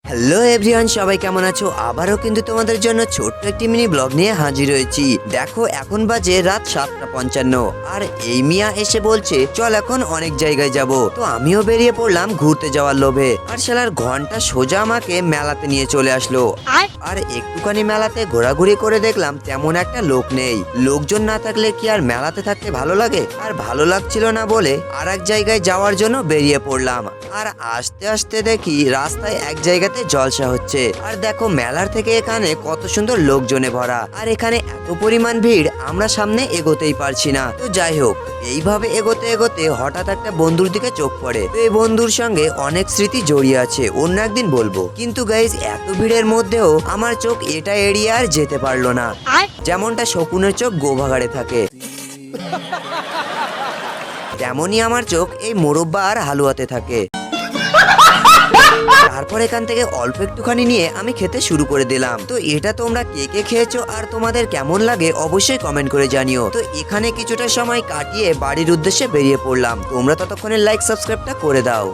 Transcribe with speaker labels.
Speaker 1: Hello everyone, সবাই কেমন আছো? আবারও কিন্তু তোমাদের জন্য ছোট্ট একটি মিনি ব্লগ নিয়ে হাজির হয়েছি। দেখো এখন বাজে রাত 7:55 আর এই মিয়া এসে বলছে চল এখন অনেক জায়গায় যাব। তো আমিও বেরিয়ে পড়লাম ঘুরতে যাওয়ার লোভে। আর শালার ঘন্টা সোজা আমাকে মেলাতে নিয়ে চলে আসলো। আর একটুখানি মেলাতে ঘোরাঘুরি করে দেখলাম তেমন একটা লোক নেই। লোকজন না থাকলে কি আর মেলাতে থাকতে ভালো লাগে? আর ভালো লাগছিল না বলে আর এক জায়গায় যাওয়ার জন্য বেরিয়ে পড়লাম। আর আস্তে আস্তে দেখি রাস্তায় এক জায়গাতে জলসা হচ্ছে। আর দেখো মেলার থেকে এখানে কত সুন্দর লোকজনে ভরা। আর এখানে এত পরিমাণ ভিড় আমরা সামনে এগোতেই পারছি না। তো যাই হোক, এইভাবে এগোতে এগোতে হঠাৎ একটা বন্ধুর দিকে চোখ পড়ে। তো এই বন্ধুর সঙ্গে অনেক স্মৃতি জড়িয়ে আছে, অন্য একদিন বলবো। কিন্তু গাইজ এত ভিড়ের মধ্যেও আমার চোখ এটা এড়িয়ে আর যেতে পারলো না। যেমনটা শকুনের চোখ গোভাগাড়ে থাকে, তেমনই আমার চোখ এই মোরব্বা আর হালুয়াতে থাকে। তারপর এখান থেকে অল্প একটুখানি নিয়ে আমি খেতে শুরু করে দিলাম। তো এটা তোমরা কে কে খেয়েছো আর তোমাদের কেমন লাগে অবশ্যই কমেন্ট করে জানিও। তো এখানে কিছুটা সময় কাটিয়ে বাড়ির উদ্দেশ্যে বেরিয়ে পড়লাম। তোমরা ততক্ষণে লাইক সাবস্ক্রাইবটা করে দাও।